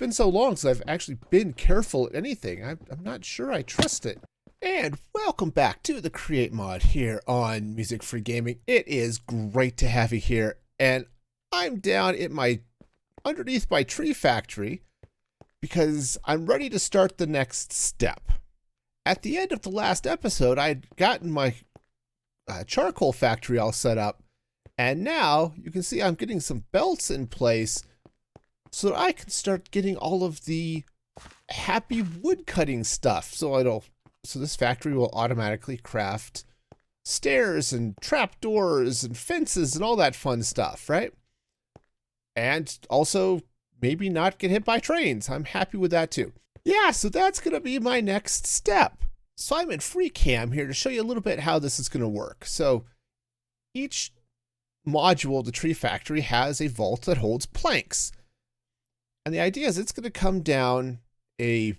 been so long since I've actually been careful at anything. I'm not sure I trust it. And welcome back to the Create Mod here on Music Free Gaming. It is great to have you here. And I'm down at underneath my tree factory because I'm ready to start the next step. At the end of the last episode, I'd gotten my charcoal factory all set up. And now you can see I'm getting some belts in place so that I can start getting all of the happy wood cutting stuff. So this factory will automatically craft stairs and trapdoors and fences and all that fun stuff, right? And also maybe not get hit by trains. I'm happy with that too. Yeah, so that's going to be my next step. So I'm in FreeCam here to show you a little bit how this is going to work. So each module of the tree factory has a vault that holds planks. And the idea is it's going to come down a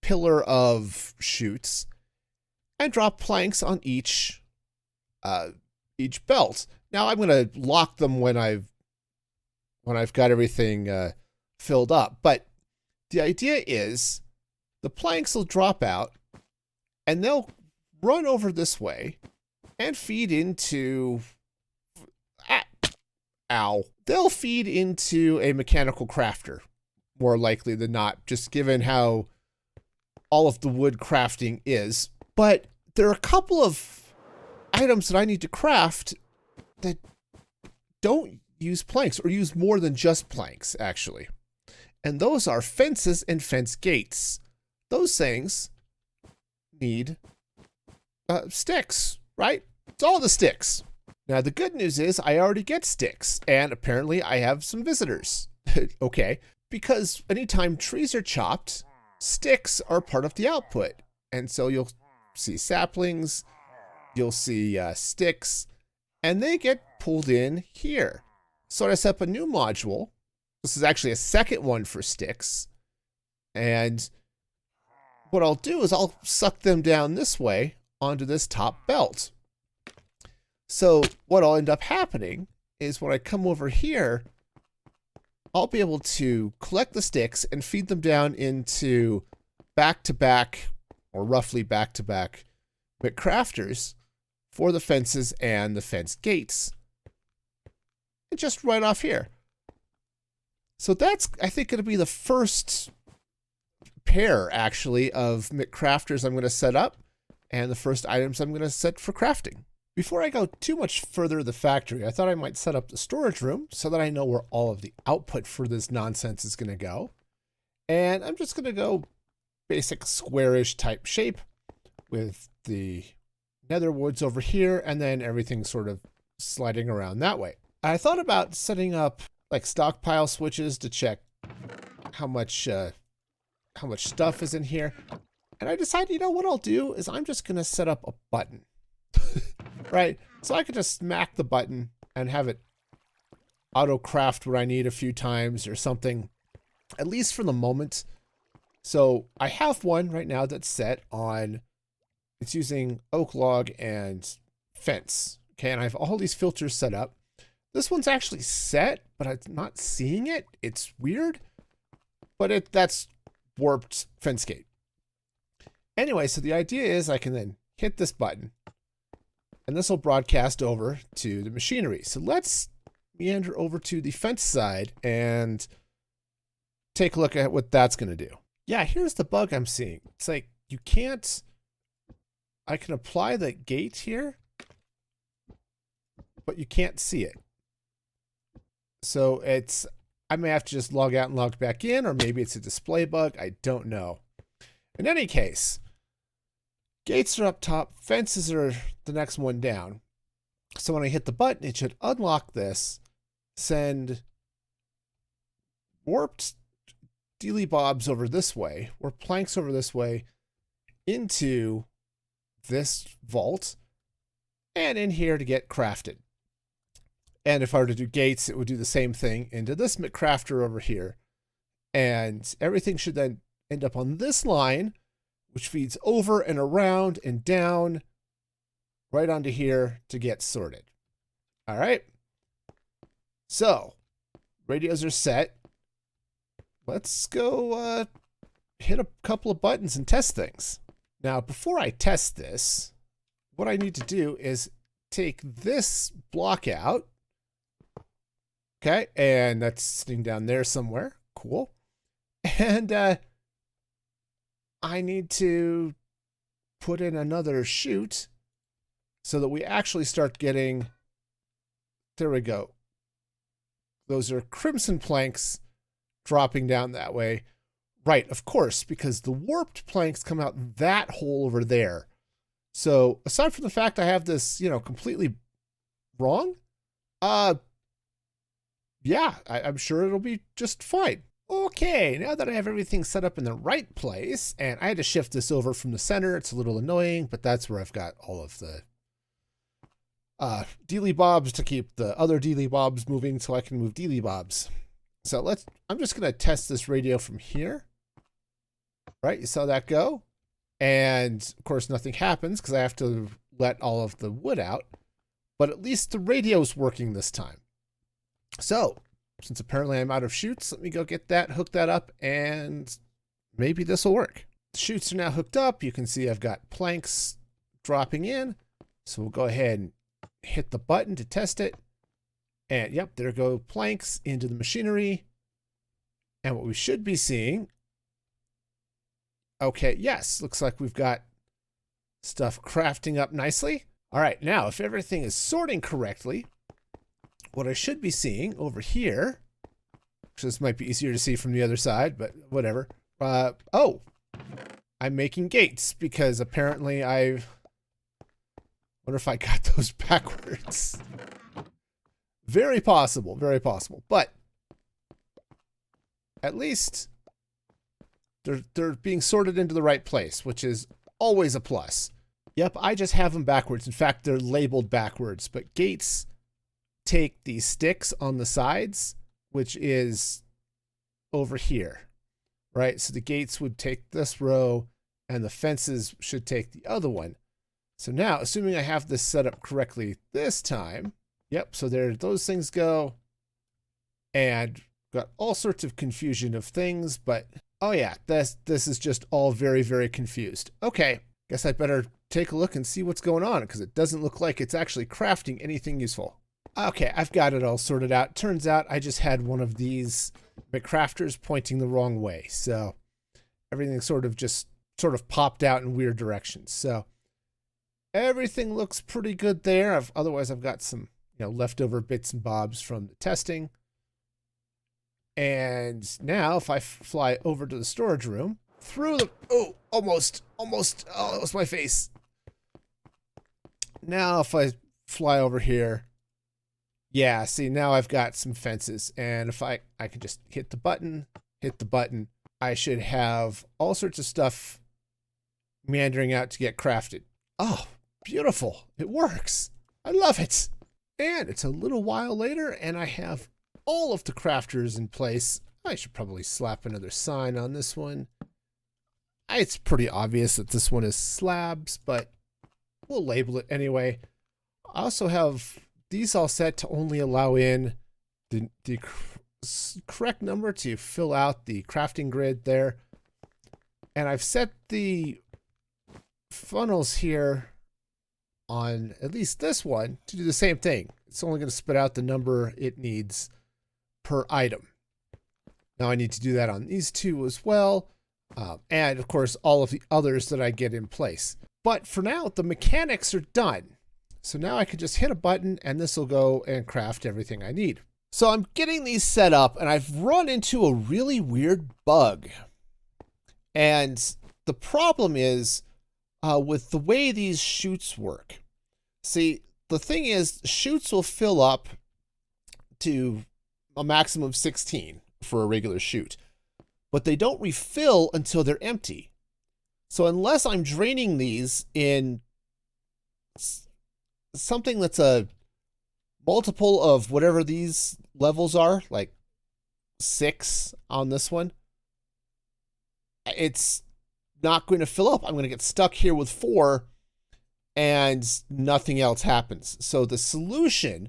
pillar of chutes and drop planks on each belt. Now I'm going to lock them when I've got everything filled up. But the idea is the planks will drop out and they'll run over this way and feed into they'll feed into a mechanical crafter, more likely than not, just given how all of the wood crafting is. But there are a couple of items that I need to craft that don't use planks, or use more than just planks, actually. And those are fences and fence gates. Those things need sticks, right? It's all the sticks. Now, the good news is I already get sticks, and apparently I have some visitors. Okay, because anytime trees are chopped, sticks are part of the output. And so you'll see saplings, you'll see sticks, and they get pulled in here. So I set up a new module. This is actually a second one for sticks. And what I'll do is I'll suck them down this way onto this top belt. So what'll end up happening is when I come over here, I'll be able to collect the sticks and feed them down into back-to-back, or roughly back-to-back, crafters for the fences and the fence gates. And just right off here. So that's, I think, going to be the first pair, actually, of crafters I'm going to set up, and the first items I'm going to set for crafting. Before I go too much further to the factory, I thought I might set up the storage room so that I know where all of the output for this nonsense is going to go. And I'm just going to go basic squarish type shape with the nether woods over here, and then everything sort of sliding around that way. I thought about setting up like stockpile switches to check how much stuff is in here. And I decided, you know what I'll do is I'm just going to set up a button. Right? So I could just smack the button and have it autocraft what I need a few times or something, at least for the moment. So I have one right now that's set on, it's using oak log and fence. Okay, and I have all these filters set up. This one's actually set, but I'm not seeing it. It's weird, but that's warped fence gate. Anyway, so the idea is I can then hit this button, and this will broadcast over to the machinery. So let's meander over to the fence side and take a look at what that's going to do. Yeah, here's the bug I'm seeing. It's like you can't, I can apply the gate here, but you can't see it. So I may have to just log out and log back in, or maybe it's a display bug. I don't know. In any case, gates are up top, fences are the next one down. So when I hit the button, it should unlock this, send warped dealy bobs over this way, or planks over this way, into this vault, and in here to get crafted. And if I were to do gates, it would do the same thing into this crafter over here. And everything should then end up on this line, which feeds over and around and down right onto here to get sorted. All right. So radios are set. let's go hit a couple of buttons and test things. Now, before I test this, what I need to do is take this block out. Okay, and that's sitting down there somewhere. Cool. And I need to put in another chute so that we actually start getting, there we go. Those are crimson planks dropping down that way. Right, of course, because the warped planks come out that hole over there. So aside from the fact I have this, completely wrong, yeah, I'm sure it'll be just fine. Okay, now that I have everything set up in the right place, and I had to shift this over from the center, it's a little annoying, but that's where I've got all of the dealy bobs to keep the other dealy bobs moving so I can move dealy bobs. So I'm just gonna test this radio from here. Right, you saw that go? And of course nothing happens because I have to let all of the wood out, but at least the radio's working this time. So, since apparently I'm out of chutes, let me go get that, hook that up, and maybe this will work. The chutes are now hooked up. You can see I've got planks dropping in. So we'll go ahead and hit the button to test it. And yep, there go planks into the machinery. And what we should be seeing, okay, yes, looks like we've got stuff crafting up nicely. All right, now if everything is sorting correctly, what I should be seeing over here, which this might be easier to see from the other side, but whatever. Oh, I'm making gates because apparently I wonder if I got those backwards. Very possible, but at least they're being sorted into the right place, which is always a plus. Yep, I just have them backwards. In fact, they're labeled backwards, but gates take the sticks on the sides, which is over here, right? So the gates would take this row and the fences should take the other one. So now, assuming I have this set up correctly this time, yep, so there those things go, and got all sorts of confusion of things, but oh yeah, this is just all very, very confused. Okay, guess I'd better take a look and see what's going on because it doesn't look like it's actually crafting anything useful. Okay, I've got it all sorted out. Turns out I just had one of these McCrafters pointing the wrong way. So everything sort of popped out in weird directions. So everything looks pretty good there. Otherwise I've got some, leftover bits and bobs from the testing. And now if I fly over to the storage room, through the, almost, oh, that was my face. Now if I fly over here, yeah, see, now I've got some fences, and if I can just hit the button, I should have all sorts of stuff meandering out to get crafted. Oh, beautiful. It works. I love it. And it's a little while later, and I have all of the crafters in place. I should probably slap another sign on this one. It's pretty obvious that this one is slabs, but we'll label it anyway. I also have these all set to only allow in the correct number to fill out the crafting grid there. And I've set the funnels here on at least this one to do the same thing. It's only going to spit out the number it needs per item. Now I need to do that on these two as well. And of course, all of the others that I get in place. But for now, the mechanics are done. So now I could just hit a button and this will go and craft everything I need. So I'm getting these set up and I've run into a really weird bug. And the problem is with the way these chutes work. See, the thing is, chutes will fill up to a maximum of 16 for a regular chute, but they don't refill until they're empty. So unless I'm draining these in something that's a multiple of whatever these levels are, like 6 on this one, it's not going to fill up. I'm going to get stuck here with 4 and nothing else happens. So the solution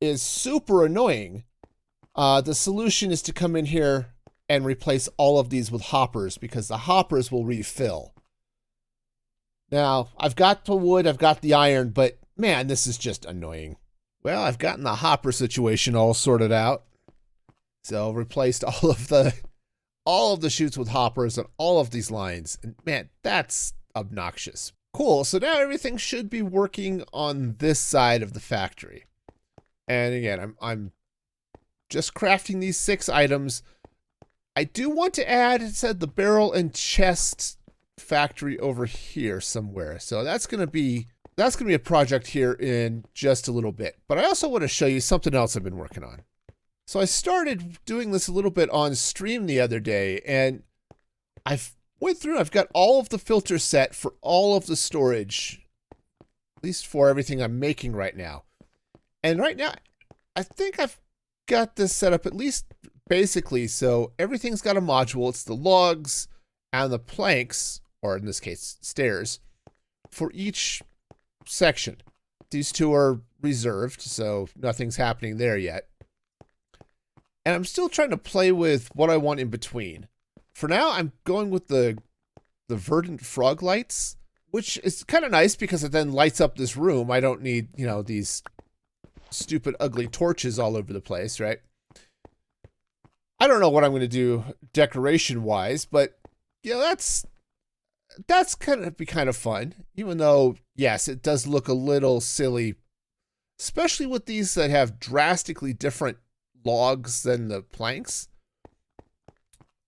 is super annoying. The solution is to come in here and replace all of these with hoppers because the hoppers will refill. Now, I've got the wood, I've got the iron, but man, this is just annoying. Well, I've gotten the hopper situation all sorted out. So replaced all of the chutes with hoppers on all of these lines. And man, that's obnoxious. Cool, so now everything should be working on this side of the factory. And again, I'm just crafting these 6 items. I do want to add, it said, the barrel and chest factory over here somewhere. So that's gonna be a project here in just a little bit. But I also want to show you something else I've been working on. So I started doing this a little bit on stream the other day, and I've got all of the filters set for all of the storage, at least for everything I'm making right now. And right now, I think I've got this set up at least basically, so everything's got a module. It's the logs and the planks, or in this case, stairs, for each section. These 2 are reserved, so nothing's happening there yet. And I'm still trying to play with what I want in between. For now, I'm going with the verdant frog lights, which is kind of nice because it then lights up this room. I don't need, these stupid, ugly torches all over the place, right? I don't know what I'm going to do decoration-wise, but, that's kind of fun. Even though, yes, it does look a little silly, especially with these that have drastically different logs than the planks.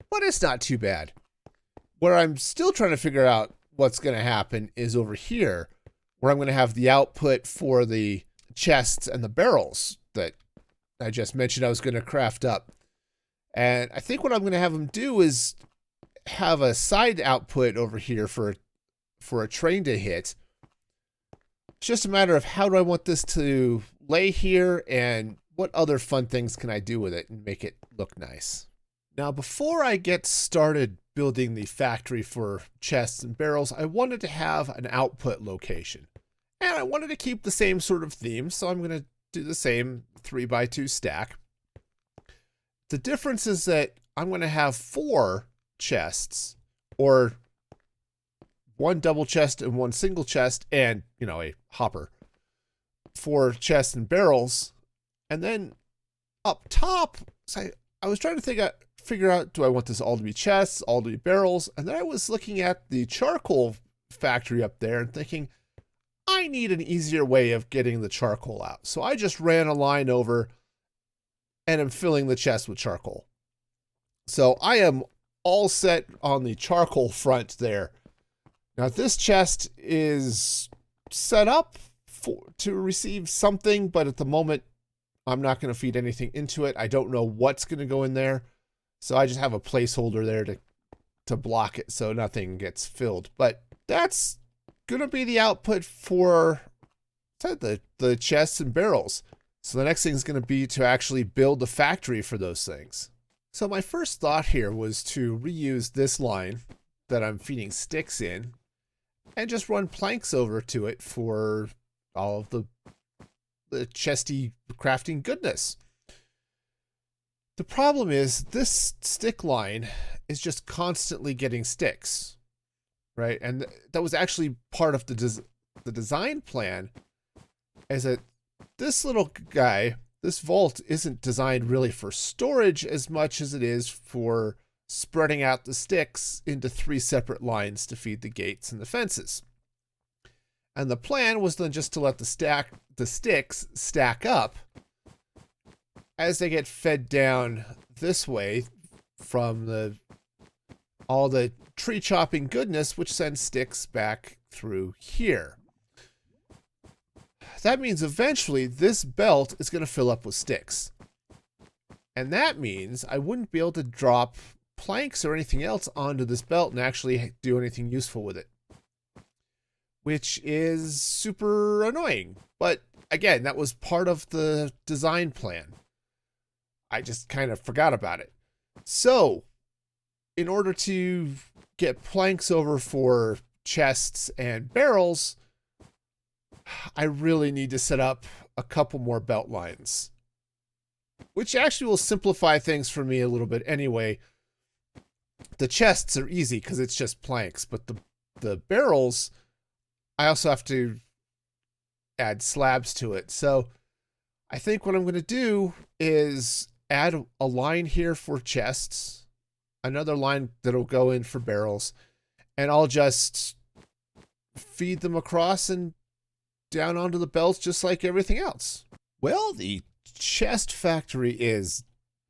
But it's not too bad. Where I'm still trying to figure out what's going to happen is over here, where I'm going to have the output for the chests and the barrels that I just mentioned I was going to craft up. And I think what I'm going to have them do is have a side output over here for a train to hit. It's just a matter of how do I want this to lay here and what other fun things can I do with it and make it look nice. Now, before I get started building the factory for chests and barrels, I wanted to have an output location. And I wanted to keep the same sort of theme, so I'm going to do the same 3x2 stack. The difference is that I'm going to have 4 chests, or 1 double chest and 1 single chest, and, a hopper. 4 chests and barrels. And then up top, so I was trying to figure out, do I want this all to be chests, all to be barrels? And then I was looking at the charcoal factory up there and thinking, I need an easier way of getting the charcoal out. So I just ran a line over and am filling the chest with charcoal. So I am all set on the charcoal front there. Now this chest is set up to receive something, but at the moment, I'm not going to feed anything into it. I don't know what's going to go in there. So I just have a placeholder there to block it so nothing gets filled. But that's going to be the output for the chests and barrels. So the next thing is going to be to actually build the factory for those things. So my first thought here was to reuse this line that I'm feeding sticks in and just run planks over to it for all of the chesty crafting goodness. The problem is this stick line is just constantly getting sticks, right? And that was actually part of the design plan, is that this little guy, this vault, isn't designed really for storage as much as it is for spreading out the sticks into 3 separate lines to feed the gates and the fences. And the plan was then just to let the sticks stack up as they get fed down this way from all the tree chopping goodness, which sends sticks back through here. That means eventually this belt is going to fill up with sticks. And that means I wouldn't be able to drop planks or anything else onto this belt and actually do anything useful with it, which is super annoying. But again, that was part of the design plan. I just kind of forgot about it. So in order to get planks over for chests and barrels, I really need to set up a couple more belt lines, which actually will simplify things for me a little bit anyway. the chests are easy because it's just planks, but the barrels, I also have to add slabs to it. So I think what I'm going to do is add a line here for chests, another line that'll go in for barrels, and I'll just feed them across and down onto the belts just like everything else. Well, the chest factory is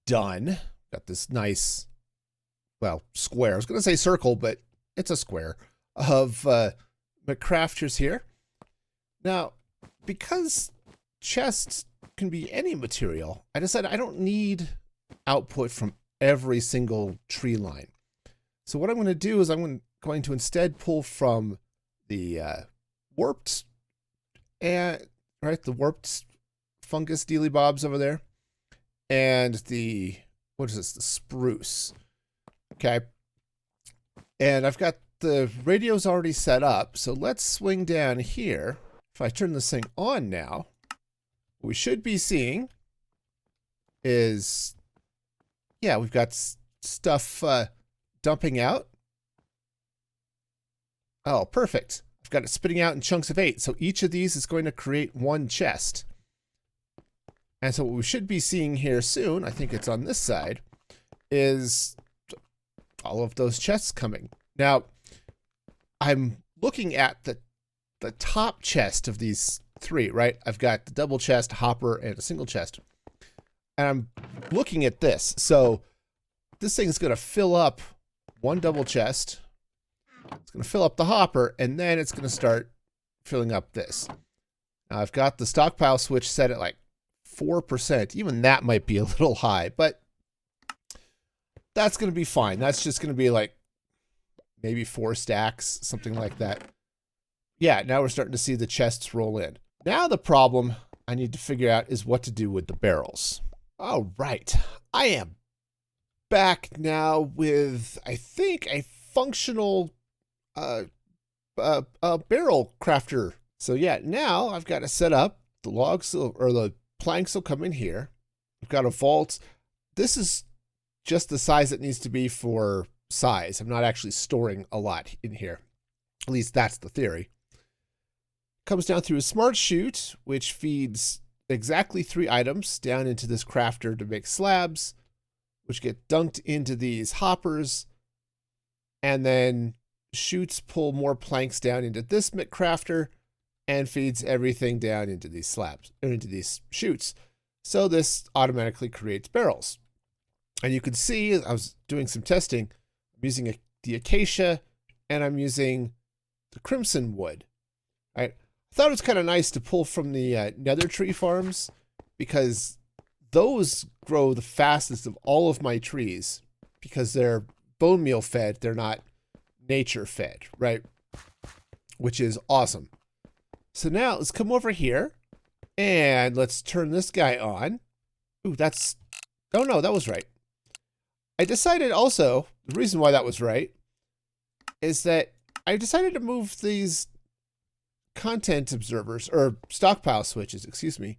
done. Got this nice, well, square. I was going to say circle, but it's a square of McCrafters here. Now, because chests can be any material, I decided I don't need output from every single tree line. So what I'm going to do is I'm going to instead pull from the warped, the warped fungus dealy bobs over there, and the, what is this, the spruce. Okay. And I've got the radios already set up, so let's swing down here. If I turn this thing on now, what we should be seeing is, yeah, we've got stuff dumping out. Oh, perfect. I've got it spitting out in chunks of 8, so each of these is going to create one chest. And so what we should be seeing here soon, I think it's on this side, is all of those chests coming. Now, I'm looking at the top chest of these 3, right? I've got the double chest, hopper, and a single chest. And I'm looking at this. So this thing is going to fill up one double chest. It's going to fill up the hopper, and then it's going to start filling up this. Now, I've got the stockpile switch set at like 4%. Even that might be a little high, but that's going to be fine. That's just going to be like maybe 4 stacks, something like that. Yeah, now we're starting to see the chests roll in. Now the problem I need to figure out is what to do with the barrels. All right, I am back now with, I think, a functional barrel crafter. So yeah, now I've got to set up the logs, or the planks will come in here. I've got a vault. This is just the size it needs to be for size. I'm not actually storing a lot in here. At least that's the theory. Comes down through a smart chute, which feeds exactly 3 items down into this crafter to make slabs, which get dunked into these hoppers, and then chutes pull more planks down into this crafter and feeds everything down into these slabs, or into these chutes. So this automatically creates barrels. And you can see, I was doing some testing, I'm using the acacia, and I'm using the crimson wood. Right? I thought it was kind of nice to pull from the nether tree farms, because those grow the fastest of all of my trees, because they're bone meal fed, they're not nature fed, right? Which is awesome. So now let's come over here and let's turn this guy on. Ooh, that's, oh no, that was right. I decided also, the reason why that was right is that I decided to move these content observers, or stockpile switches, excuse me,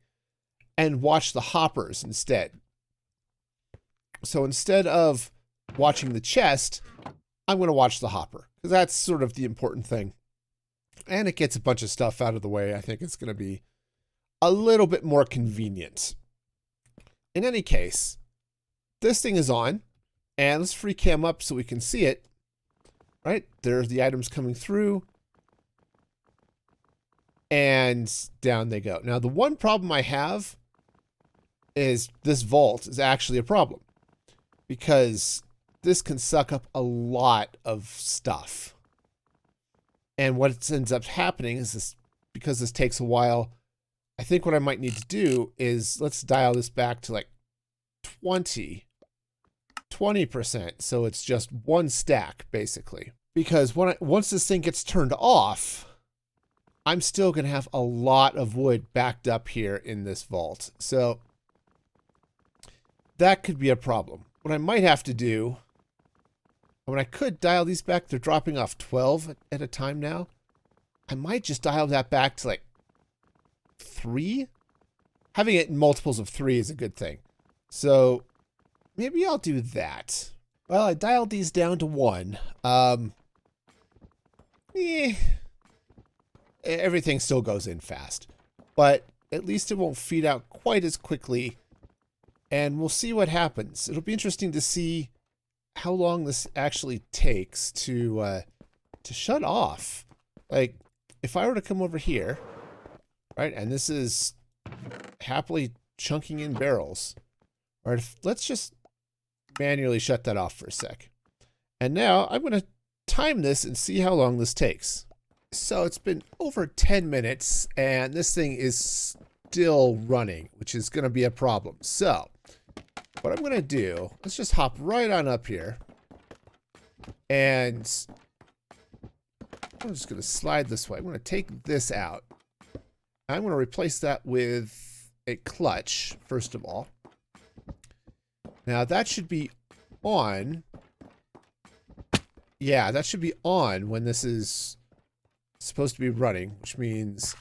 and watch the hoppers instead. So instead of watching the chest, I'm going to watch the hopper, because that's sort of the important thing. And it gets a bunch of stuff out of the way. I think it's going to be a little bit more convenient. In any case, this thing is on, and let's free cam up so we can see it. Right? There's the items coming through, and down they go. Now, the one problem I have is this vault is actually a problem, because this can suck up a lot of stuff. And what ends up happening is this, because this takes a while, I think what I might need to do is, let's dial this back to like 20%. So it's just 1 stack, basically. Because once this thing gets turned off, I'm still going to have a lot of wood backed up here in this vault. So that could be a problem. What I might have to do, when I could dial these back, they're dropping off 12 at a time now. I might just dial that back to like 3. Having it in multiples of 3 is a good thing. So maybe I'll do that. Well, I dialed these down to 1. Everything still goes in fast, but at least it won't feed out quite as quickly, and we'll see what happens. It'll be interesting to see how long this actually takes to shut off. Like, if I were to come over here, right, and this is happily chunking in barrels, all right, let's just manually shut that off for a sec. And now I'm going to time this and see how long this takes. So it's been over 10 minutes and this thing is still running, which is going to be a problem. So what I'm going to do, let's just hop right on up here. And I'm just going to slide this way. I'm going to take this out. I'm going to replace that with a clutch, first of all. Now that should be on. Yeah, that should be on when this is supposed to be running, which means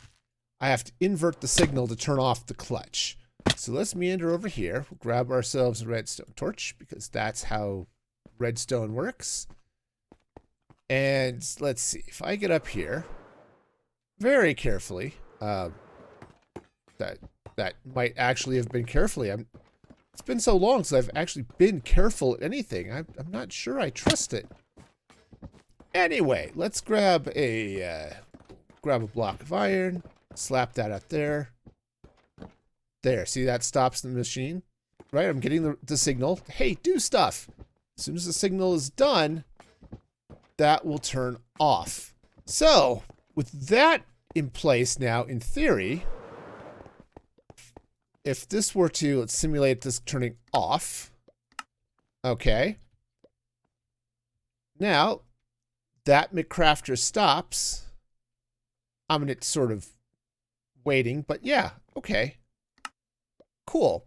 I have to invert the signal to turn off the clutch. So let's meander over here. We'll grab ourselves a redstone torch because that's how redstone works. And let's see, if I get up here very carefully, that might actually have been carefully. It's been so long since I've actually been careful at anything. I'm not sure I trust it. Anyway, let's grab a block of iron, slap that up there. There, see, that stops the machine, right? I'm getting the signal. Hey, do stuff. As soon as the signal is done, that will turn off. So, with that in place now, in theory, if this were to, let's simulate this turning off. Okay. Now, that McCrafter stops. I mean, it's sort of waiting, but yeah, okay. Cool.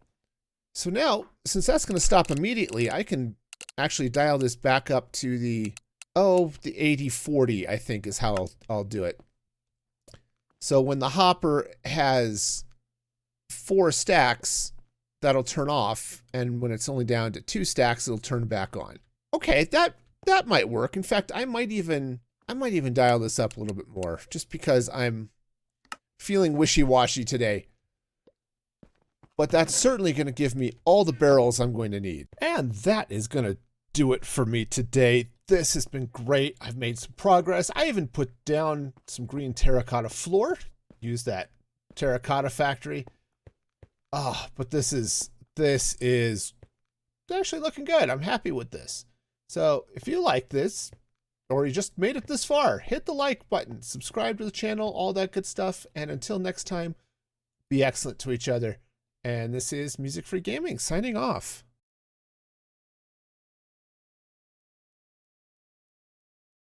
So now, since that's going to stop immediately, I can actually dial this back up to the 80-40, I think is how I'll do it. So when the hopper has 4 stacks, that'll turn off, and when it's only down to 2 stacks, it'll turn back on. Okay, that might work. In fact, I might even dial this up a little bit more, just because I'm feeling wishy-washy today. But that's certainly going to give me all the barrels I'm going to need. And that is going to do it for me today. This has been great. I've made some progress. I even put down some green terracotta floor. Use that terracotta factory. But this is actually looking good. I'm happy with this. So if you like this, or you just made it this far, hit the like button, subscribe to the channel, all that good stuff. And until next time, be excellent to each other. And this is Music Free Gaming signing off.